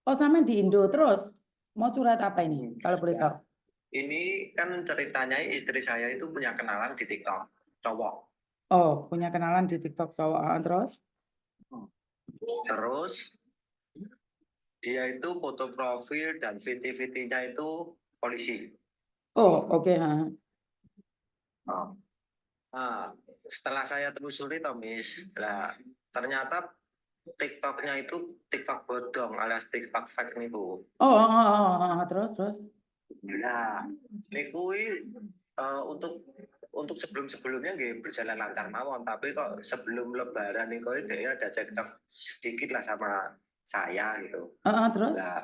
Oh, sama di Indo terus. Mau curhat apa ini? Kalau boleh tahu. Ini kan ceritanya istri saya itu punya kenalan di TikTok, cowok. Oh, punya kenalan di TikTok cowok. Terus? Terus dia itu foto profil dan VT-VT-nya itu polisi. Oh, oke. Nah, setelah saya telusuri, Tomis, nah, ternyata TikToknya itu TikTok bodong alias TikTok fake niku. Terus. Nah, niku untuk sebelum-sebelumnya nggih berjalan lancar mawon, tapi kok sebelum Lebaran niku dia ada cekcok sedikit lah sama saya gitu. Terus? Nah,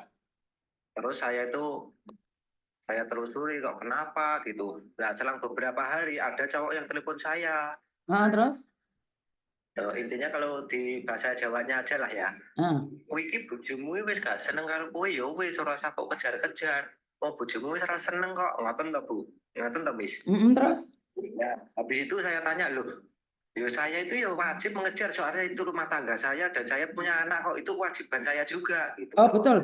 terus saya telusuri kok kenapa gitu. Nah, selang beberapa hari ada cowok yang telepon saya. Terus? Intinya kalau di bahasa Jawanya aja lah ya. Kowe iki bojomu wis gak seneng karo kowe ya wis ora usah kok kejar-kejar. Oh, bojomu wis ora seneng kok. Ngoten to, Bu? Ngoten to, Miss? Terus? Ya, habis itu saya tanya, loh, ya saya itu ya wajib mengejar soalnya itu rumah tangga saya dan saya punya anak kok, itu kewajiban saya juga gitu. Oh, betul.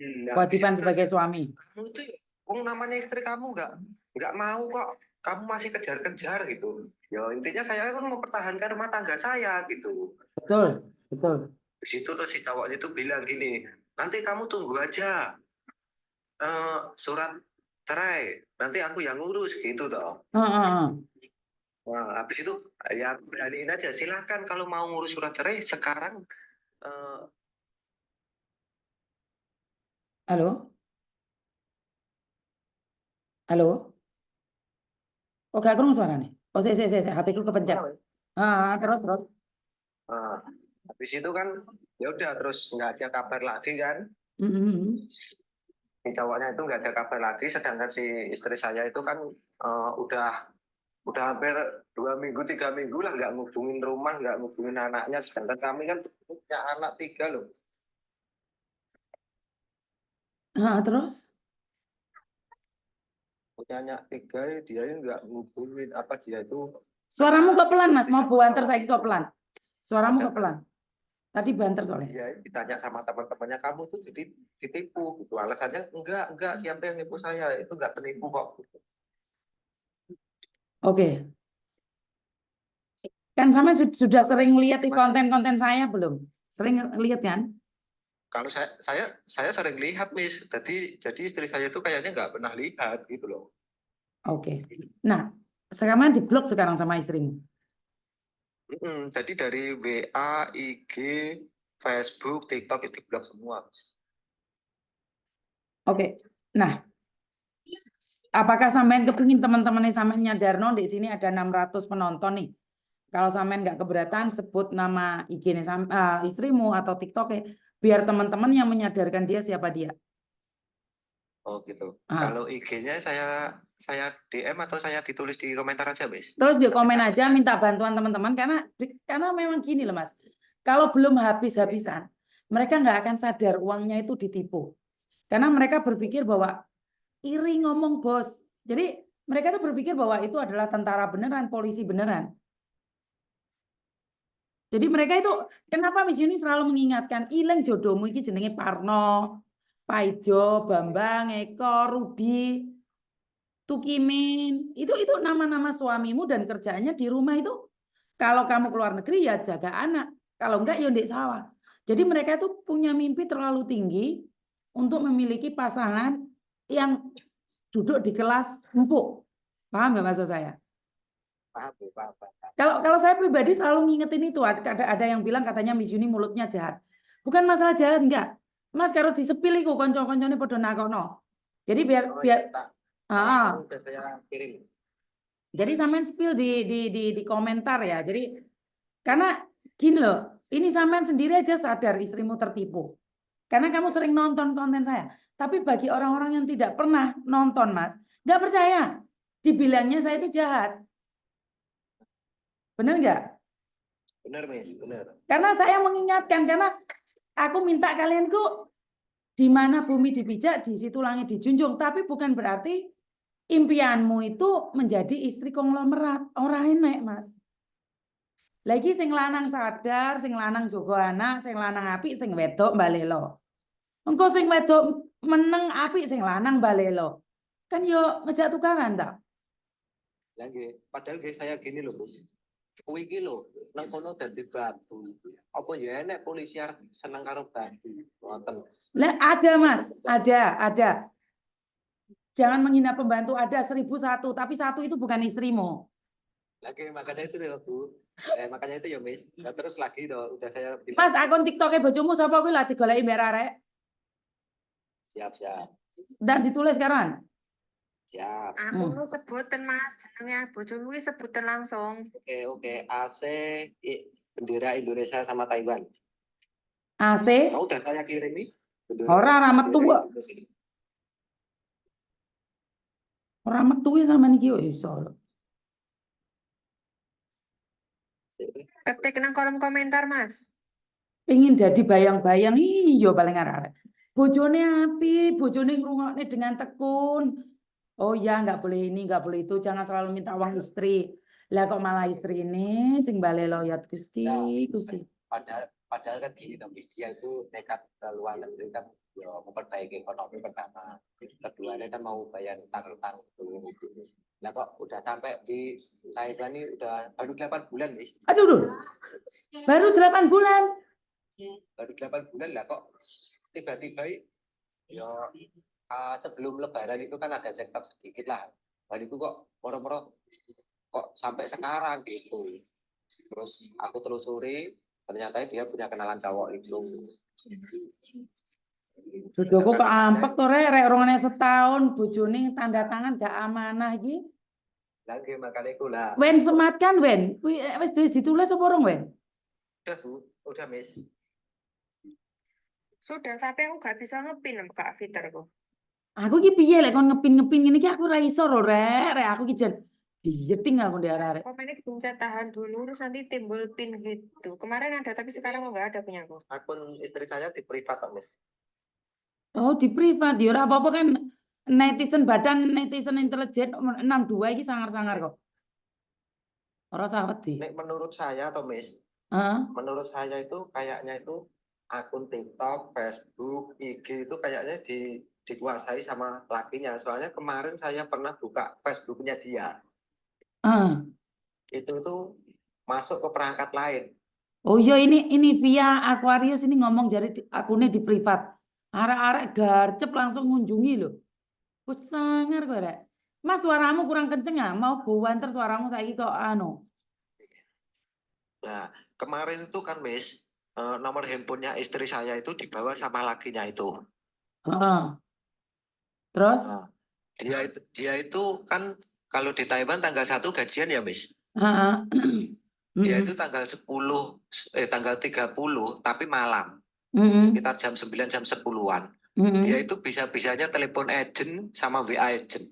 Nah, Kewajiban sebagai suami. kamu itu namanya istri kamu nggak mau kok, kamu masih kejar-kejar gitu. Ya intinya saya kan mempertahankan rumah tangga saya gitu. Betul. Di situ tuh si cowoknya itu bilang gini, nanti kamu tunggu aja surat cerai, nanti aku yang ngurus gitu toh. Nah, habis itu ya beraniin aja, silakan kalau mau ngurus surat cerai sekarang. Halo? Halo? Oh, gak kurang suara nih. Oh, saya HP ku kepencet. Terus. Habis itu kan ya udah terus nggak ada kabar lagi kan. Si cowoknya itu nggak ada kabar lagi, sedangkan si istri saya itu kan udah hampir 2 minggu 3 minggu lah nggak ngubungin rumah, nggak ngubungin anaknya, sedangkan kami kan punya anak 3 loh. Terus? Punya anak 3, dia nggak ngubungin apa dia itu. Suaramu kok pelan, Mas? Mau banter saya kok pelan. Suaramu kok pelan. Tadi banter soalnya. Iya, ditanya sama teman-temannya, kamu tuh jadi ditipu gitu. Alasannya enggak, siapa yang nipu saya, itu enggak penipu kok. Oke. Kan sama sudah sering lihat di konten-konten saya belum? Sering lihat kan? Kalau saya sering lihat, Miss. Jadi istri saya itu kayaknya nggak pernah lihat gitu loh. Oke. Nah, sekarang diblok sekarang sama istrimu. Jadi dari WA, IG, Facebook, TikTok itu diblok semua, Miss. Oke. Nah, apakah sampean kepingin teman-temannya sampean nyadarno di sini ada 600 penonton nih. Kalau sampean nggak keberatan sebut nama IG-nya istrimu atau TikTok biar teman-teman yang menyadarkan dia siapa dia. Oh gitu. Kalau IG-nya saya DM atau saya ditulis di komentar aja, Miss? Terus di komen aja minta bantuan teman-teman karena memang gini loh, Mas. Kalau belum habis-habisan, mereka nggak akan sadar uangnya itu ditipu. Karena mereka berpikir bahwa iri ngomong bos. Jadi mereka tuh berpikir bahwa itu adalah tentara beneran, polisi beneran. Jadi mereka itu kenapa Miss Yuni selalu mengingatkan ileng jodohmu iki jenenge Parno, Paijo, Bambang, Eko, Rudi, Tukimin. Itu nama-nama suamimu dan kerjaannya di rumah itu. Kalau kamu keluar negeri ya jaga anak, kalau enggak ya ndek sawah. Jadi mereka itu punya mimpi terlalu tinggi untuk memiliki pasangan yang duduk di kelas empuk. Paham nggak maksud saya? Paham. Kalau saya pribadi selalu ngingetin itu, ada yang bilang katanya Miss Yuni mulutnya jahat. Bukan masalah jahat, enggak. Mas karo disepil iku kanca-kancane padha nakono. Jadi biar jadi sampean spill di komentar ya. Jadi karena gini loh, ini sampean sendiri aja sadar istrimu tertipu. Karena kamu sering nonton konten saya. Tapi bagi orang-orang yang tidak pernah nonton, Mas, nggak percaya. Dibilangnya saya itu jahat. Benar nggak? Benar, Miss, benar. Karena saya mengingatkan, karena aku minta kalian kok di mana bumi dipijak, di situ langit dijunjung. Tapi bukan berarti impianmu itu menjadi istri konglomerat. Orang enek, Mas. Lagi sing lanang sadar, sing lanang jogo anak, sing lanang apik, sing wedok mbalelo. Engko sing wedok meneng apik sing lanang balelo. Kan yo ngejak tukaran ta? Lagi, padahal guys saya gini loh, Bos. Kuwi iki lho, nang kono dadi batu. Apa ya enek polisi arep seneng karo batu. Ngoten. Lah ada Mas, ada. Jangan menghina pembantu, ada 1001, tapi satu itu bukan istrimu. Lagi makanya itu ya Bu. Makanya itu ya Miss. Nah, terus lagi tuh udah saya bilang. Mas, akun TikToknya bojomu sapa kuwi lah digoleki mbek arek. Siap. Dan ditulis sekarang. Siap. Aku nu sebutin Mas, jenenge bojomu iki sebutin langsung. Oke. AC bendera Indonesia sama Taiwan. AC. Oh, udah saya kirim nih. Ora metu kok. Ora metu sama niki yo iso. Ketik nang kolom komentar Mas. Pengen jadi bayang-bayang iyo paling arek. Bojone api, bojone ngrungokne dengan tekun. Oh ya, nggak boleh ini, nggak boleh itu, jangan selalu minta uang istri. Lah kok malah istri ini sing balelo ya Gusti, Gusti. Padahal kan gini dong, dia itu nekat ke luar negeri kan ya memperbaiki ekonomi pertama. Keduanya kan mau bayar utang dulu. Nah kok udah sampai di Thailand ini udah baru 8 bulan, Miss. Aduh. Baru 8 bulan. Baru 8 bulan lah kok tiba-tiba ya sebelum lebaran itu kan ada cekcok sedikit lah. Dan itu kok moro-moro kok sampai sekarang gitu. Terus aku telusuri ternyata dia punya kenalan cowok itu. Jodohku kok ampek to rek rongane setahun bojone tanda tangan gak amanah iki. Lagi makanya itu lah. Wen semat kan Wen? Kuwi wis ditulis apa urung Wen? Udah Bu, udah Miss. Sudah, tapi aku gak bisa ngepin Kak fiturku. Aku ki piye lek kon ngepin ngene iki aku ora iso lho rek aku ki jen dieting aku ndek arek. Komennya dipencet tahan dulu terus nanti timbul pin gitu. Kemarin ada tapi sekarang nggak ada punya aku. Akun istri saya di privat, Miss. Oh, di privat ya ora apa-apa kan badan netizen intelijen 62 iki sangar-sangar kok. Ora usah wedi. Menurut saya atau Miss, menurut saya itu kayaknya itu akun TikTok, Facebook, IG itu kayaknya dikuasai sama lakinya. Soalnya kemarin saya pernah buka Facebooknya dia. Itu tuh masuk ke perangkat lain. Oh iya ini via Aquarius ini ngomong jadi akunnya di privat. Arek-arek garcep langsung ngunjungi loh. Wes sangar kok rek. Mas suaramu kurang kenceng ya? Mau buanter suaramu saiki kok anu. Nah, kemarin itu kan Miss, nomor handphonenya istri saya itu dibawa sama lakinya itu. Terus? Nah, dia itu kan kalau di Taiwan tanggal 1 gajian ya Miss. Dia itu tanggal 30 tapi malam. Sekitar jam 9 jam 10-an. Dia itu bisa-bisanya telepon agent sama WA agent.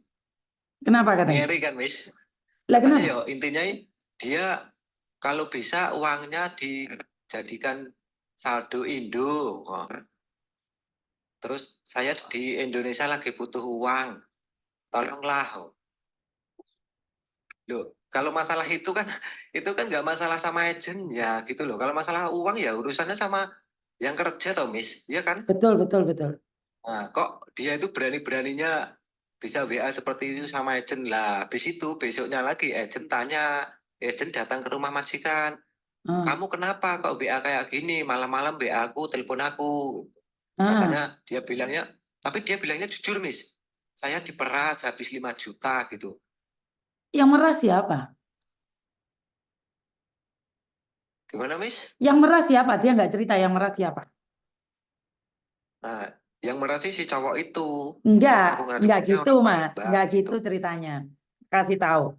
Kenapa katanya? Ngeri kan Miss? Lah kenapa? Ya, intinya dia kalau bisa uangnya dijadikan saldo Indo. Terus saya di Indonesia lagi butuh uang. Tolonglah. Loh, kalau masalah itu kan nggak masalah sama agennya gitu loh. Kalau masalah uang ya urusannya sama yang kerja toh, Miss. Iya kan? Betul. Nah, kok dia itu berani-beraninya bisa WA seperti itu sama agent lah. Habis itu besoknya lagi agent datang ke rumah majikan. Kamu kenapa kok WA kayak gini? Malam-malam WA aku, telepon aku. Katanya tapi dia bilangnya jujur, Miss. Saya diperas habis 5 juta gitu. Yang meras siapa? Gimana, Miss? Yang meras siapa? Dia nggak cerita yang meras siapa? Nah, yang merasa si cowok itu. Enggak gitu, Mas. Enggak gitu ceritanya. Kasih tahu.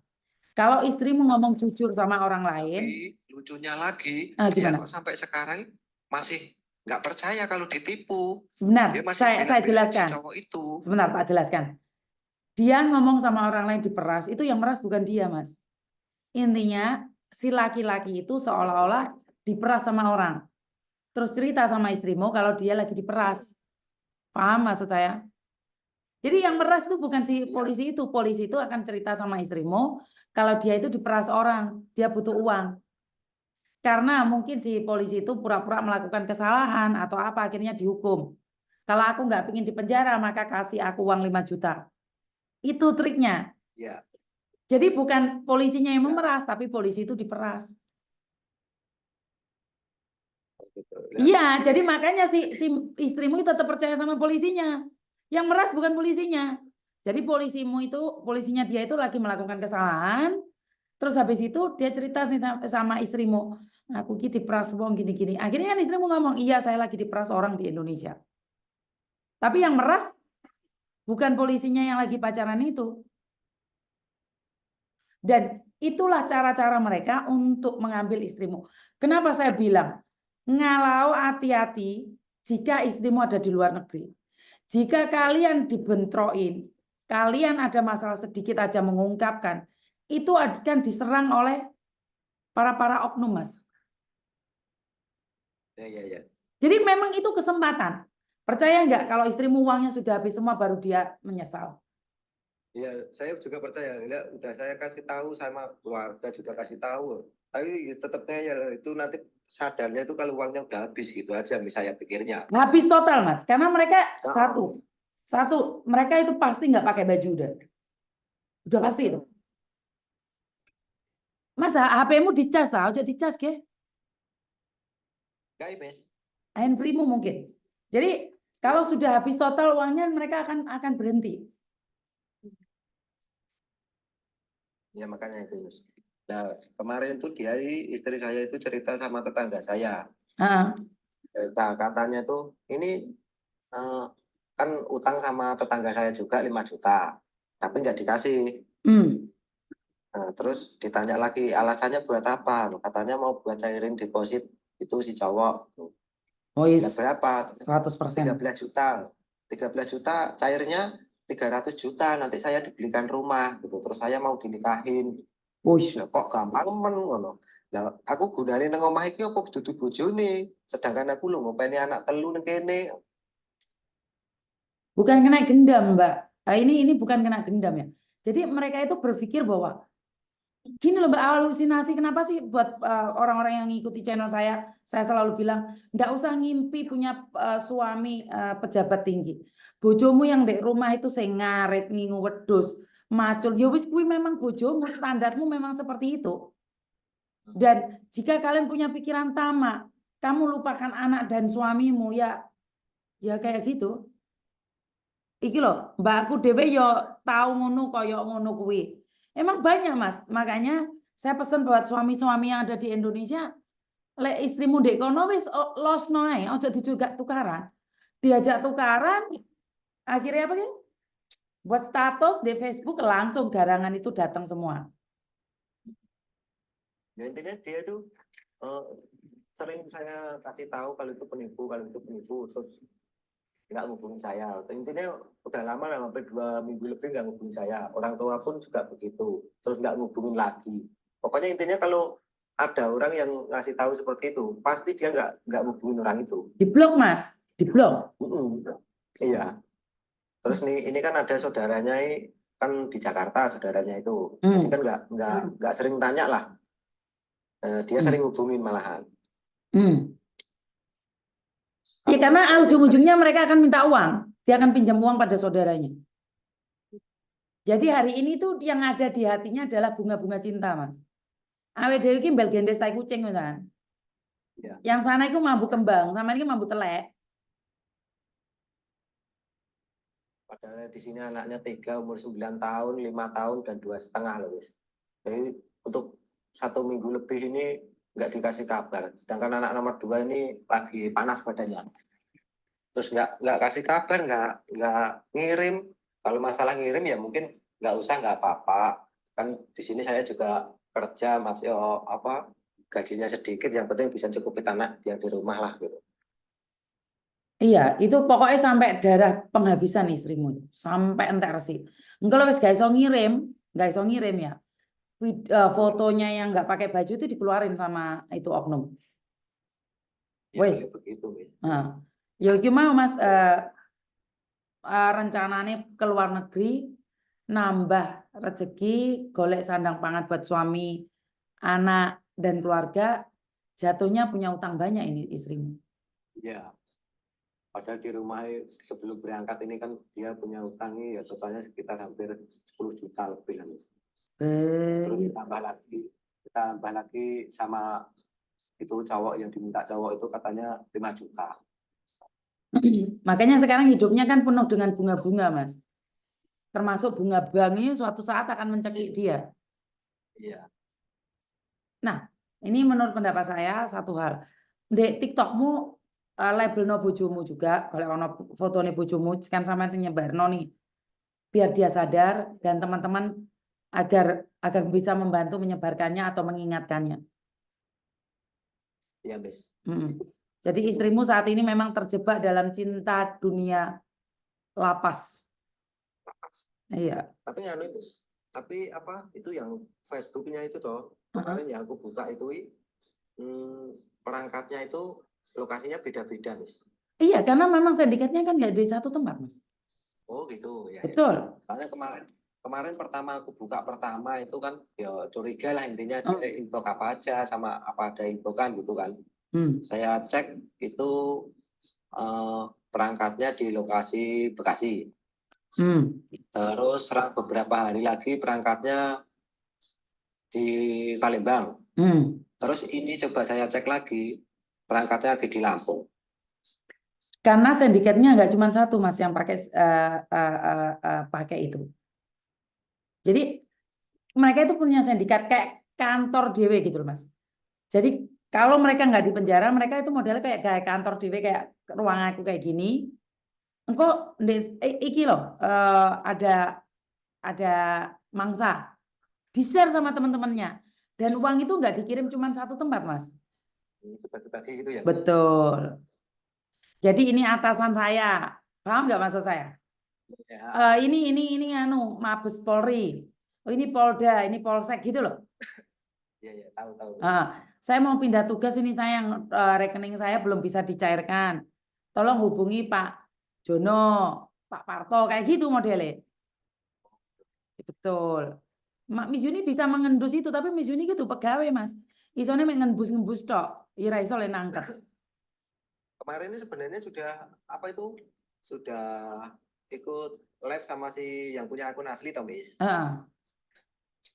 Kalau istrimu ngomong jujur sama orang lain, tapi lucunya lagi, dia kok sampai sekarang masih nggak percaya kalau ditipu. Sebentar, Dia masih saya jelaskan. si cowok itu. Sebentar, tak jelaskan. Dia ngomong sama orang lain diperas, itu yang meras bukan dia, Mas. Intinya, si laki-laki itu seolah-olah diperas sama orang. Terus cerita sama istrimu kalau dia lagi diperas. Paham maksud saya? Jadi yang meras itu bukan si polisi itu. Polisi itu akan cerita sama istrimu kalau dia itu diperas orang, dia butuh uang. Karena mungkin si polisi itu pura-pura melakukan kesalahan atau apa akhirnya dihukum. Kalau aku nggak pingin di penjara, maka kasih aku uang 5 juta. Itu triknya. Ya. Jadi bukan polisinya yang memeras, tapi polisi itu diperas. Gitu. Iya, jadi makanya si istrimu itu tetap percaya sama polisinya. Yang meras bukan polisinya. Jadi polisinya dia itu lagi melakukan kesalahan. Terus habis itu dia cerita sama istrimu, aku ki diperas wong gini-gini. Akhirnya kan istrimu ngomong, iya saya lagi diperas orang di Indonesia. Tapi yang meras bukan polisinya yang lagi pacaran itu. Dan itulah cara-cara mereka untuk mengambil istrimu. Kenapa saya bilang, ngalau hati-hati jika istrimu ada di luar negeri. Jika kalian dibentroin, kalian ada masalah sedikit aja mengungkapkan, itu akan diserang oleh para oknum, Mas. Ya. Jadi memang itu kesempatan. Percaya nggak kalau istrimu uangnya sudah habis semua baru dia menyesal? Ya, saya juga percaya. Ya, udah saya kasih tahu sama keluarga juga kasih tahu. Tapi tetapnya ya itu nanti sadarnya itu kalau uangnya udah habis gitu aja, misalnya pikirnya. Habis total, Mas. Karena mereka Nah, satu mereka itu pasti nggak pakai baju udah pasti itu. Mas, HP-mu dicas lah, ojo dicas ke? Guys, Mas. Handphonemu mungkin. Jadi kalau sudah habis total uangnya mereka akan berhenti. Ya makanya itu, Mas. Nah, kemarin tuh istri saya itu cerita sama tetangga saya. Katanya tuh ini kan utang sama tetangga saya juga 5 juta, tapi nggak dikasih. Nah, terus ditanya lagi alasannya buat apa? Loh, katanya mau buat cairin deposit itu si cowok. Oh, Ya berapa? 100%. 13 juta. 13 juta cairnya 300 juta. Nanti saya dibelikan rumah gitu. Terus saya mau dinikahin. Ya, kok gampang men ngono. Lah aku gunane nang omah iki apa dudu bojone? Sedangkan aku lho ngopeni anak telu nang kene. Bukan kena gendam, Mbak. Nah, ini bukan kena gendam ya. Jadi mereka itu berpikir bahwa gini loh Mbak, halusinasi. Kenapa sih buat orang-orang yang ngikuti channel saya selalu bilang, nggak usah ngimpi punya suami pejabat tinggi. Bojomu yang di rumah itu sing ngarit, ngingu wedus, macul. Ya wis kuwi memang bojomu, standarmu memang seperti itu. Dan jika kalian punya pikiran tamak, kamu lupakan anak dan suamimu, ya kayak gitu. Iki loh, mbakku dhewe yo tahu ngono kaya ngono kuwi. Emang banyak, Mas. Makanya saya pesan buat suami-suami yang ada di Indonesia, lek istrimu ndek kono wis losno ae, ojo dijugak tukaran. Diajak tukaran, akhirnya apa ya? Buat status di Facebook langsung garangan itu datang semua. Ya intinya dia tuh sering saya kasih tahu kalau itu penipu, terus nggak ngubungin saya. Intinya udah lama lah, sampai 2 minggu lebih nggak ngubungin saya. Orang tua pun juga begitu, terus nggak ngubungin lagi. Pokoknya intinya kalau ada orang yang ngasih tahu seperti itu, pasti dia nggak ngubungin orang itu. Diblok, Mas, diblok. Iya. Terus nih ini kan ada saudaranya kan di Jakarta saudaranya itu, jadi kan nggak sering tanya lah. Dia sering hubungin malahan. Ya karena ujung-ujungnya mereka akan minta uang. Dia akan pinjam uang pada saudaranya. Jadi hari ini tuh yang ada di hatinya adalah bunga-bunga cinta, Mas. Awet dhewe iki mbel gendes tai kucing kan. Ya. Yang sana itu mambu kembang, sama ini mambu telek. Padahal di sini anaknya 3 umur 9 tahun, 5 tahun, dan 2,5 loh, guys. Jadi untuk 1 minggu lebih ini nggak dikasih kabar. Sedangkan anak nomor 2 ini lagi panas badannya. Terus nggak kasih kabar, nggak ngirim. Kalau masalah ngirim ya mungkin nggak usah, nggak apa-apa. Kan di sini saya juga kerja masih gajinya sedikit, yang penting bisa cukupin anak yang di rumah lah gitu. Iya, itu pokoknya sampai darah penghabisan istrimu, sampai entek resi. Enggak wis gak iso ngirim ya. Fotonya yang nggak pakai baju itu dikeluarin sama itu oknum. Ya, Wes. begitu. Nah, ya gimana Mas? Rencananya ke luar negeri, nambah rezeki, golek sandang pangan buat suami, anak dan keluarga, jatuhnya punya utang banyak ini istrimu. Ya. Padahal di rumah sebelum berangkat ini kan dia punya utangnya ya totalnya sekitar hampir 10 juta lebih kan. Terus ditambah lagi sama itu cowok yang diminta cowok itu katanya 5 juta. Makanya sekarang hidupnya kan penuh dengan bunga-bunga, Mas. Termasuk bunga bank ini suatu saat akan mencekik dia. Iya. Nah, ini menurut pendapat saya satu hal. Di TikTokmu labelno bojomu juga, kalau ono fotone bojomu kan sampean sing nyebarno nih. Biar dia sadar dan teman-teman agar bisa membantu menyebarkannya atau mengingatkannya. Iya, Miss. Jadi istrimu saat ini memang terjebak dalam cinta dunia lapas. Iya. Tapi anu, Miss. Tapi apa itu yang Facebooknya itu toh kemarin yang aku buka itu perangkatnya itu lokasinya beda-beda, Miss. Iya, karena memang sindikatnya kan nggak di satu tempat, Mas. Oh gitu ya. Betul. Soalnya kemarin pertama aku buka pertama itu kan ya curiga lah intinya dia info apa aja sama apa ada info kan gitu kan. Saya cek itu perangkatnya di lokasi Bekasi. Terus beberapa hari lagi perangkatnya di Palembang. Terus ini coba saya cek lagi perangkatnya lagi di Lampung. Karena sindikatnya nggak cuma satu, Mas, yang pakai pakai itu. Jadi mereka itu punya sindikat kayak kantor dewe gitu loh, Mas. Jadi kalau mereka nggak di penjara, mereka itu modelnya kayak kantor dewe, kayak ruang aku kayak gini. Engkau iki loh, ada mangsa, di-share sama teman-temannya. Dan uang itu nggak dikirim cuma satu tempat, Mas. Bagi-bagi gitu ya? Betul. Jadi ini atasan saya, paham nggak maksud saya? Ya. Ini anu Mabes Polri, oh ini Polda, ini Polsek gitu loh. Iya, tahu. Saya mau pindah tugas ini, saya yang rekening saya belum bisa dicairkan. Tolong hubungi Pak Jono, Pak Parto, kayak gitu modelnya. Betul. Miss Yuni bisa mengendus itu, tapi Miss Yuni gitu pegawai, Mas. Isone mengendus-ngembus tok, ira iso le nangkep. Kemarin ini sebenarnya sudah ikut live sama si yang punya akun asli toh, Miss.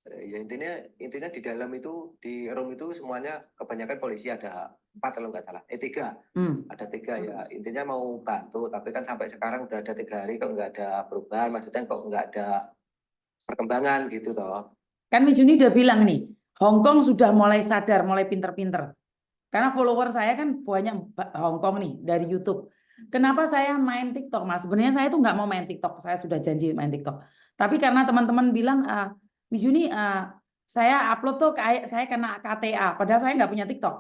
Ya intinya di dalam itu di room itu semuanya kebanyakan polisi, ada 4 kalau nggak salah, 3. Ada 3 ya, intinya mau bantu, tapi kan sampai sekarang udah ada 3 hari kok nggak ada perubahan, maksudnya kok nggak ada perkembangan gitu toh. Kan Miss Yuni udah bilang nih, Hong Kong sudah mulai sadar, mulai pinter-pinter. Karena follower saya kan banyak Hong Kong nih dari YouTube. Kenapa saya main TikTok, Mas? Sebenarnya saya tuh nggak mau main TikTok. Saya sudah janji main TikTok. Tapi karena teman-teman bilang, Miss Yuni, saya upload tuh kayak saya kena KTA. Padahal saya nggak punya TikTok.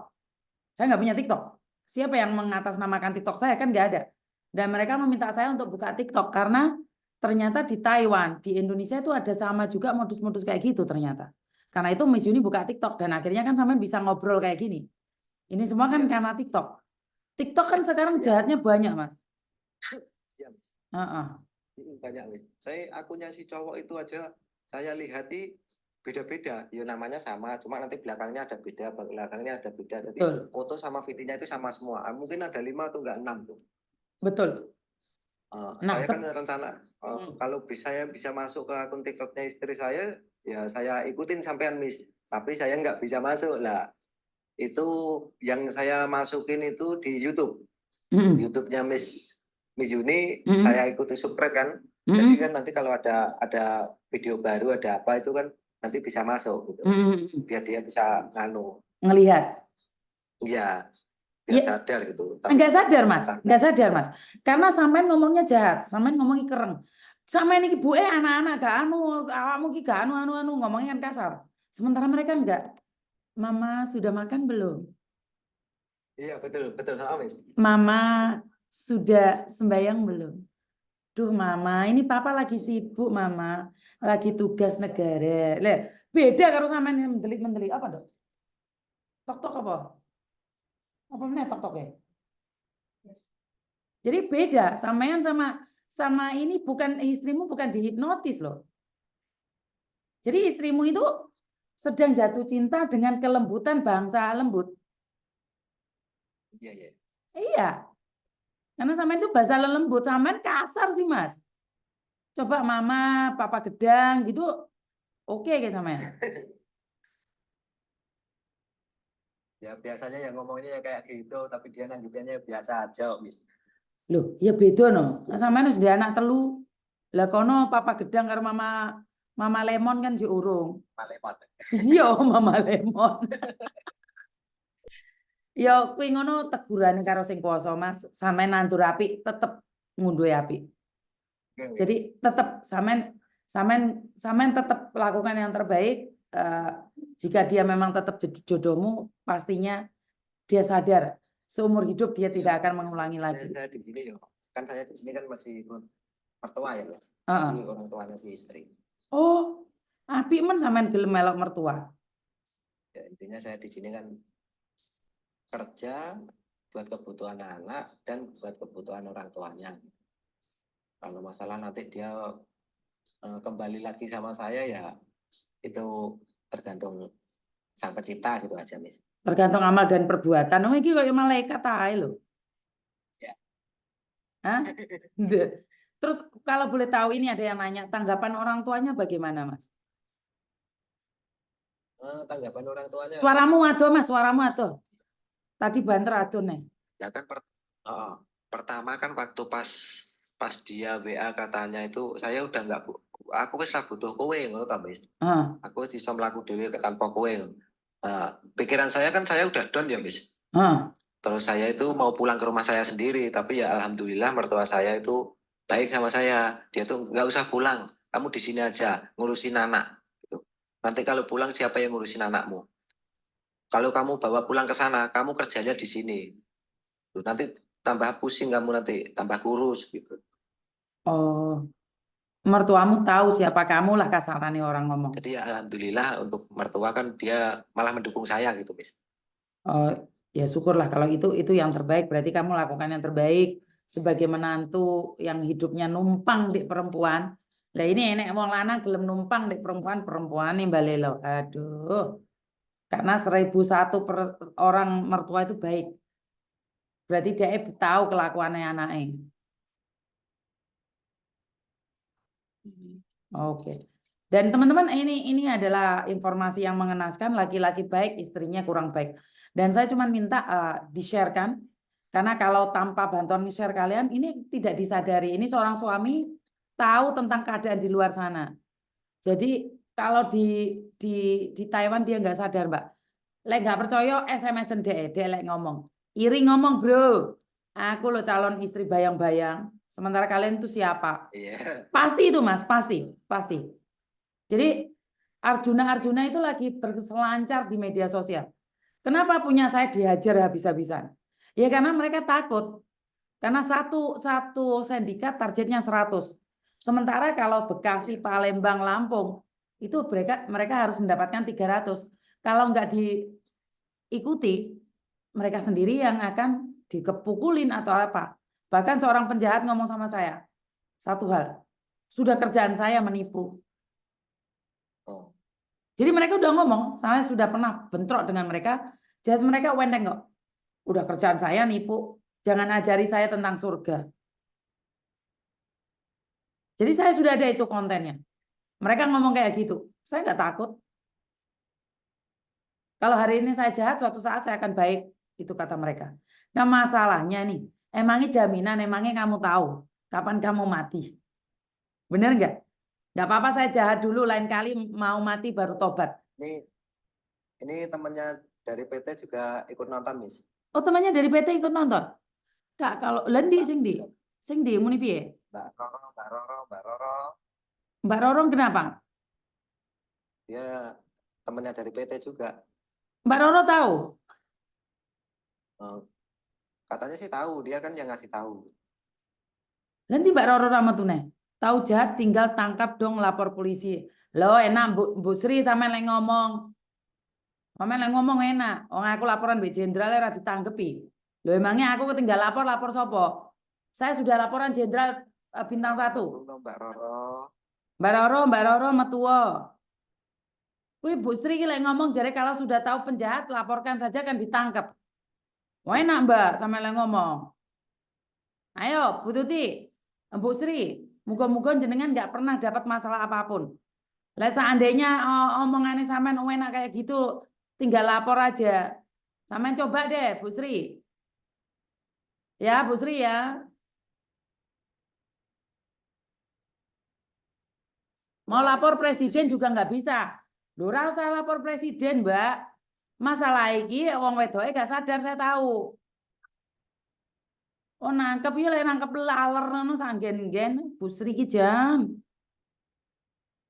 Saya nggak punya TikTok. Siapa yang mengatasnamakan TikTok saya? Kan nggak ada. Dan mereka meminta saya untuk buka TikTok karena ternyata di Taiwan, di Indonesia itu ada sama juga modus-modus kayak gitu ternyata. Karena itu Miss Yuni buka TikTok dan akhirnya kan sampean bisa ngobrol kayak gini. Ini semua kan karena TikTok. TikTok kan sekarang jahatnya banyak, Mas. Iya. Banyak, Miss. Saya akunnya si cowok itu aja saya lihati beda-beda. Ya namanya sama, cuma nanti belakangnya ada beda, belakangnya ada beda. Jadi foto sama videonya itu sama semua. Mungkin ada 5 atau enggak 6 tuh. Betul. Saya kan rencana kalau saya bisa masuk ke akun TikToknya istri saya, ya saya ikutin sampean, Miss. Tapi saya nggak bisa masuk lah. Itu yang saya masukin itu di YouTube. YouTube-nya Miss Yuni, saya ikuti subscribe kan. Jadi kan nanti kalau ada video baru, ada apa itu kan nanti bisa masuk gitu. Biar dia bisa ngelihat. Iya. Biar sadar gitu. Enggak sadar, Mas. Enggak sadar, Mas. Karena sampean ngomongnya jahat, sampean ngomongnya kereng. Sampean iki buke anak-anak gak awakmu iki gak ngomongnya kan kasar. Sementara mereka enggak. Mama sudah makan belum? Iya, betul, Miss. Mama sudah sembahyang belum? Duh, Mama, ini Papa lagi sibuk, Mama. Lagi tugas negara. Lah, beda karo sampean yang mendelik-mendelik apa, Dok? Tok-tok apa? Apa meneh tok-tok ya? Jadi beda, sampean sama ini bukan istrimu, bukan dihipnotis loh. Jadi istrimu itu sedang jatuh cinta dengan kelembutan bangsa lembut. Iya. Iya. Karena sampean itu bahasa lembut, sampean kasar sih Mas. Coba mama, papa gedang gitu, oke kayak sampean. Ya biasanya yang ngomongnya ya kayak gitu, tapi dia nanggupinnya biasa aja, Miss. Loh, ya beda no. Nah, sampean wis duwe anak telu. Lah kono papa gedang karo mama lemon kan yo urung. Malepot. Iya, mama lemon. Ya kuwi ngono tegurane karo sing kuwasa Mas, sampean nandur apik tetep ngunduhi apik. Jadi tetap sampean tetap lakukan yang terbaik. Jika dia memang tetap jodohmu, pastinya dia sadar seumur hidup dia tidak akan mengulangi lagi. Saya di sini yo. Kan saya di sini kan masih ikut mertua ya, Mas. Heeh. Jadi orang tuanya si istri. Oh, apik men sampean gelem melok mertua. Ya, intinya saya di sini kan kerja buat kebutuhan anak dan buat kebutuhan orang tuanya. Kalau masalah nanti dia kembali lagi sama saya ya itu tergantung sang pencipta gitu aja, Miss. Tergantung amal dan perbuatan. Oh, iki koyo malaikat ae lho. Ya. Hah? Ndek. Terus kalau boleh tahu ini ada yang nanya, tanggapan orang tuanya bagaimana, Mas? Tanggapan orang tuanya Suaramu adoh, Mas, suaramu adoh. Tadi banter adoh nih. ya kan pertama kan waktu pas dia WA katanya itu saya udah nggak aku wis lah butuh kowe ngono ta, Miss. Aku wis iso mlaku dhewe tanpa kowe. Pikiran saya kan saya udah down ya, Miss. Terus saya itu mau pulang ke rumah saya sendiri, tapi ya alhamdulillah mertua saya itu baik sama saya. Dia tuh nggak usah pulang, kamu di sini aja ngurusin anak. Gitu. Nanti kalau pulang siapa yang ngurusin anakmu? Kalau kamu bawa pulang ke sana, kamu kerjanya di sini. Tuh, nanti tambah pusing kamu nanti, tambah kurus gitu. Oh, mertuamu tahu siapa kamu lah kasarannya orang ngomong. Jadi ya alhamdulillah untuk mertua kan dia malah mendukung saya gitu, Miss. Oh, ya syukurlah kalau itu yang terbaik. Berarti kamu lakukan yang terbaik sebagai menantu yang hidupnya numpang di perempuan. Lah ini enek wong lanang gelem numpang di perempuan nih balelo. Aduh. Karena 1001 orang mertua itu baik. Berarti dia tahu kelakuannya anaknya. Oke. Dan teman-teman ini adalah informasi yang mengenaskan, laki-laki baik, istrinya kurang baik. Dan saya cuma minta di-share-kan, karena kalau tanpa bantuan share kalian ini tidak disadari. Ini seorang suami tahu tentang keadaan di luar sana. Jadi kalau di Taiwan dia nggak sadar, Mbak. Lek nggak percaya SMS-en dia lek ngomong. Iri ngomong, bro. Aku lo calon istri bayang-bayang. Sementara kalian itu siapa? Iya. Pasti itu Mas, pasti. Jadi Arjuna itu lagi berselancar di media sosial. Kenapa punya saya dihajar habis-habisan? Ya karena mereka takut. Karena satu sindikat targetnya 100. Sementara kalau Bekasi, Palembang, Lampung itu mereka harus mendapatkan 300. Kalau nggak diikuti, mereka sendiri yang akan dikepukulin atau apa. Bahkan seorang penjahat ngomong sama saya, satu hal, sudah kerjaan saya menipu. Jadi mereka udah ngomong, saya sudah pernah bentrok dengan mereka, jadi mereka wenteng kok. Udah kerjaan saya nipu, jangan ajari saya tentang surga. Jadi saya sudah ada itu kontennya. Mereka ngomong kayak gitu, saya nggak takut. Kalau hari ini saya jahat, suatu saat saya akan baik, itu kata mereka. Nah masalahnya nih, emangnya jaminan, emangnya kamu tahu kapan kamu mati? Bener nggak? Nggak apa-apa saya jahat dulu, lain kali mau mati baru tobat. Ini temannya dari PT juga ikut nonton, Miss. Oh temannya dari PT ikut nonton? Kak, kalau lendi sing di muni piye? Mbak Roro. Mbak Rorong kenapa? Dia temannya dari PT juga. Mbak Roro tahu? Katanya sih tahu, dia kan yang ngasih tahu. Nanti Mbak Roro ramatune. Tahu jahat tinggal tangkap dong lapor polisi. Lo enak Bu Sri sama yang ngomong. Sama yang ngomong enak. Wong aku laporan Mbak Jenderal ora ditanggepi. Lo emangnya aku ketinggal lapor sopo? Saya sudah laporan Jenderal bintang 1. Mbak Roro. Mbak Roro metuwo. Kuwi Bu Sri ki lek ngomong jare kalau sudah tahu penjahat laporkan saja kan ditangkap. Wah enak Mbak sama yang ngomong. Ayo, Bu Tuti, Bu Sri, muga-muga jenengan nggak pernah dapat masalah apapun. Lah seandainya omongannya sampean enak kayak gitu, tinggal lapor aja. Sampean coba deh, Bu Sri. Ya, Bu Sri ya. Mau lapor presiden juga nggak bisa. Loh, ora usah lapor presiden, Mbak. Masalah iki wong wedoke gak sadar, saya tahu. Oh nangkep ya lek nangkep laler ngono sanggen-gen Bu Sri ki jam.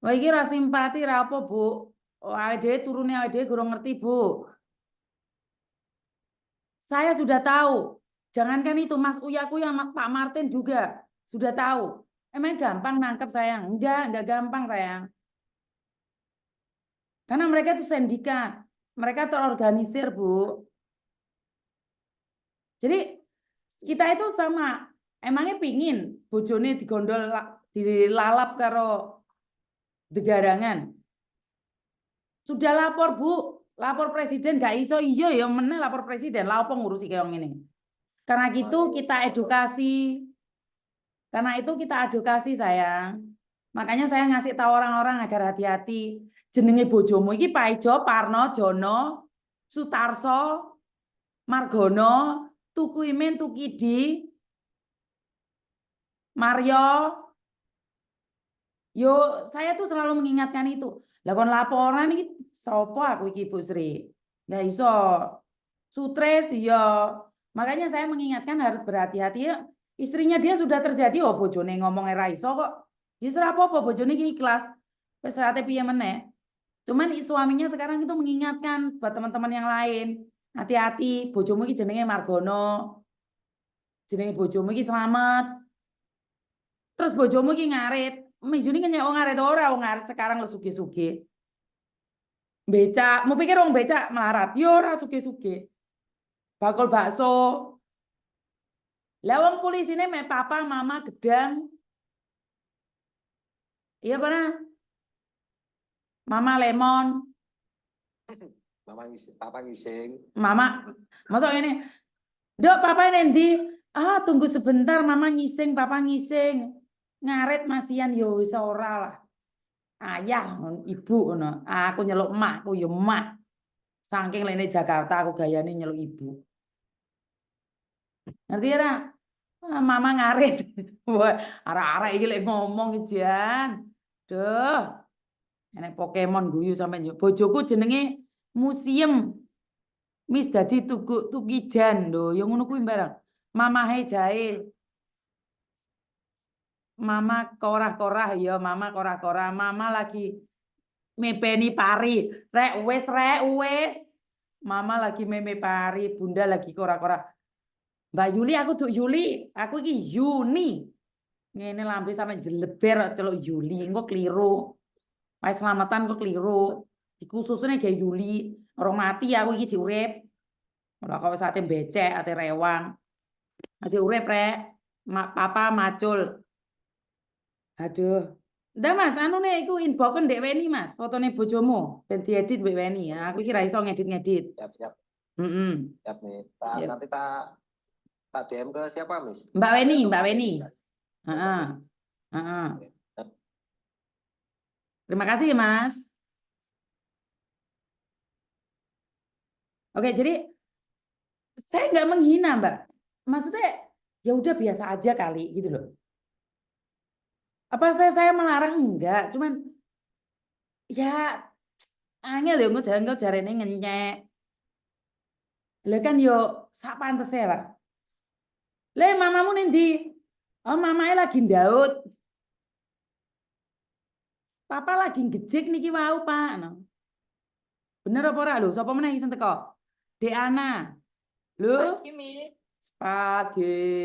Wah iki ra simpati ra apa, Bu. Oh, awake dhewe turune awake dhewe gurung ngerti, Bu. Saya sudah tahu. Jangankan itu Mas Uya sama Pak Martin juga sudah tahu. Emang gampang nangkep sayang? Enggak gampang sayang. Karena mereka itu sindikat. Mereka terorganisir, Bu. Jadi kita itu sama. Emangnya pingin bojone digondol dilalap karo degarangan. Sudah lapor, Bu. Lapor presiden gak iso iya ya meneh lapor presiden. Lah apa ngurusi kayak ngene. Karena itu kita edukasi. Karena itu kita edukasi sayang. Makanya saya ngasih tahu orang-orang agar hati-hati. Jenenge bojomu iki Paijo, Parno, Jono, Sutarso, Margono, Tuku Imin, Tukidi, Mario. Yo, saya tuh selalu mengingatkan itu. Lah kon laporan iki sopo aku iki Bu Sri? Nggak iso. Sutres ya. Makanya saya mengingatkan harus berhati-hati ya. Istrinya dia sudah terjadi oh bojone ngomong era iso kok. Ya ora apa-apa bojone iki ikhlas. Wis ate piye meneh. Cuman suaminya sekarang itu mengingatkan buat teman-teman yang lain. Hati-hati, bojomu iki jenenge Margono. Jenenge bojomu iki Slamet. Terus bojomu iki ngarit. Mijuni kenyek wong ngarit ora wong ngarit sekarang lu suge-suge. Becak, mau pikir wong becak melarat. Yo ora suge-suge. Bakul bakso. Lah wong polisine mek papa, mama, gedang. Iya pernah. Mama lemon. Papa ngising. Mama, masuk ini. Dok, papa nendi? Ah, tunggu sebentar, mama ngising, papa ngising. Ngaret masian yo wis ora lah. Ayah, ibu ngono. Aku nyeluk emakku yo emak. Saking lene Jakarta aku gayane nyeluk ibu. Ngerti ora? Mama ngarit. Wah, arek-arek iki lek ngomong ijan. Duh. Enek Pokemon guyu sampe bojoku jenenge Museum. Mis dadi tukijan lho, ya ngono kuwi barang. Mamahe jae. Mama korah-korah ya, mama korah-korah. Mama lagi mepeni pari. Rek wis. Mama lagi meme pari, bunda lagi korah-korah. Mbak Yuli aku tuh Yuli, aku iki Yuni. Ngene lambe sampe jeleber celuk Yuli, engko kliru. Wae selamatan kok kliru. Dikhususnya kayak Yuli, orang mati aku iki urip. Ora kok wis ate becek, ate rewang. Aja urip rek. Papa macul. Aduh. Ndak Mas, anu nek iku inboxen ndek weni Mas, fotone bojomu ben diedit mbek weni ya. Aku iki ra iso ngedit-ngedit. Siap. Siap nih. Nanti tak DM ke siapa, Miss? Mbak Weni. Heeh. Heeh. Terima kasih ya, Mas. Oke, jadi saya nggak menghina, Mbak. Maksudnya ya udah biasa aja kali gitu loh. Apa saya melarang enggak, cuman ya angel ya kok jarene ngenyek. Lah kan yo sak pantese lah. Le mamamu nendi? Oh, mamanya lagi ndaut. Papa lagi ngejek niki wau, Pak. Bener apa ora lho? Sapa meneh sing teko? Dek Ana. Lho? Spaghetti.